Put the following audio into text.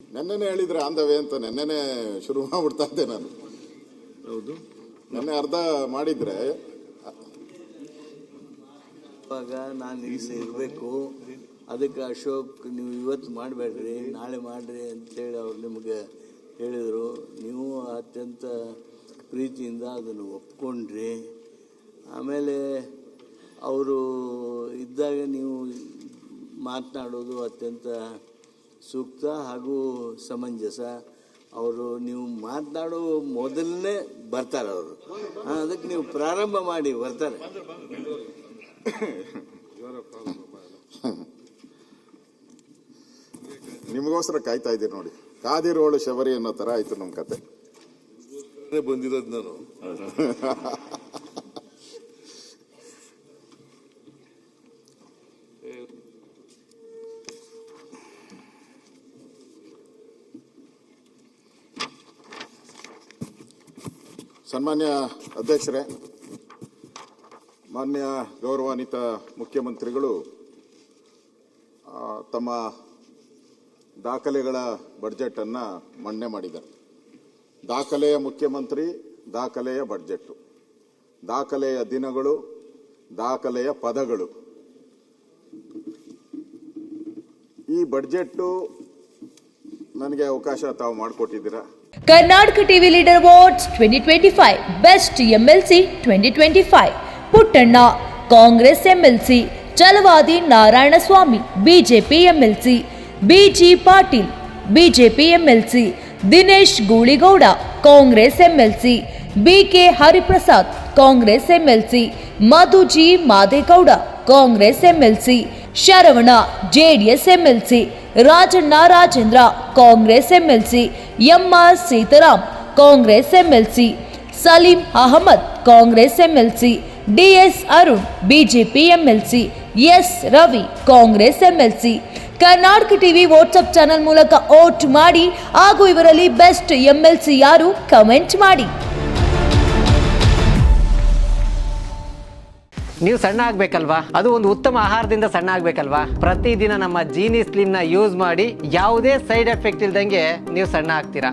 ನೆನ್ನೆನೇ ಹೇಳಿದ್ರೆ ಆಂಧವೇ ಅಂತ ನೆನ್ನೆನೇ ಶುರು ಮಾಡ್ಬಿಡ್ತಾ ಇದ್ದೆ ನಾನು. ಹೌದು, ನೆನ್ನೆ ಅರ್ಧ ಮಾಡಿದ್ರೆ ಇವಾಗ ನಾನು ಇಲ್ಲಿ ಇರಬೇಕು. ಅದಕ್ಕೆ ಅಶೋಕ್ ನೀವು ಇವತ್ತು ಮಾಡಬೇಡ್ರಿ, ನಾಳೆ ಮಾಡಿರಿ ಅಂತೇಳಿ ಅವ್ರು ನಿಮಗೆ ಹೇಳಿದರು. ನೀವು ಅತ್ಯಂತ ಪ್ರೀತಿಯಿಂದ ಅದನ್ನು ಒಪ್ಕೊಂಡ್ರಿ. ಆಮೇಲೆ ಅವರು ಇದ್ದಾಗ ನೀವು ಮಾತನಾಡೋದು ಅತ್ಯಂತ ಸೂಕ್ತ ಹಾಗೂ ಸಮಂಜಸ. ಅವರು ನೀವು ಮಾತನಾಡೋ ಮೊದಲನೇ ಬರ್ತಾರೆ ಅವರು. ಅದಕ್ಕೆ ನೀವು ಪ್ರಾರಂಭ ಮಾಡಿ ಬರ್ತಾರೆ. ನಿಮಗೋಸ್ಕರ ಕಾಯ್ತಾ ಇದ್ದೀರಿ ನೋಡಿ. ಕಾದಿರೋಳು ಶಬರಿ ಅನ್ನೋ ತರ ಆಯ್ತು ನಮ್ ಕತೆ. ಬಂದಿರೋದು ನಾನು. ಸನ್ಮಾನ್ಯ ಅಧ್ಯಕ್ಷರೇ, ಮಾನ್ಯ ಗೌರವಾನ್ವಿತ ಮುಖ್ಯಮಂತ್ರಿಗಳು ತಮ್ಮ ದಾಖಲೆಗಳ ಬಡ್ಜೆಟ್ ಅನ್ನ ಮಂಡನೆ ಮಾಡಿದ್ದಾರೆ. ದಾಖಲೆಯ ಮುಖ್ಯಮಂತ್ರಿ, ದಾಖಲೆಯ ಬಡ್ಜೆಟ್, ದಾಖಲೆಯ ದಿನಗಳು, ದಾಖಲೆಯ ಪದಗಳು. ಈ ಬಡ್ಜೆಟ್ ನನಗೆ ಅವಕಾಶ ತಾವು ಮಾಡಿಕೊಟ್ಟಿದ್ದೀರಾ. Karnataka TV leader awards 2025 best MLC 2025 Puttanna Congress MLC, Chalavadi Narayanaswamy BJP MLC, BG Patil BJP MLC, Dinesh Gooligowda Congress MLC, BK Hariprasad Congress MLC, Madhu G Madegowda Congress MLC, Sharavana JDS MLC, Rajanna Rajendra Congress MLC, MR Seetharam Congress MLC, Saleem Ahmed Congress MLC, DS Arun BJP MLC, S Ravi Congress MLC. Karnataka TV WhatsApp channel ಮೂಲಕ vote ಮಾಡಿ ಹಾಗೂ ಇವರಲ್ಲಿ best MLC ಯಾರು comment ಮಾಡಿ. ನೀವು ಸಣ್ಣ ಆಗ್ಬೇಕಲ್ವಾ? ಅದು ಒಂದು ಉತ್ತಮ ಆಹಾರದಿಂದ ಸಣ್ಣ ಆಗ್ಬೇಕಲ್ವಾ? ಪ್ರತಿದಿನ ನಮ್ಮ ಜೀನಿ ಸ್ಲಿಮ್ ನ ಯೂಸ್ ಮಾಡಿ ಯಾವುದೇ ಸೈಡ್ ಎಫೆಕ್ಟ್ ಇಲ್ದಂಗೆ ನೀವು ಸಣ್ಣ ಆಗ್ತೀರಾ.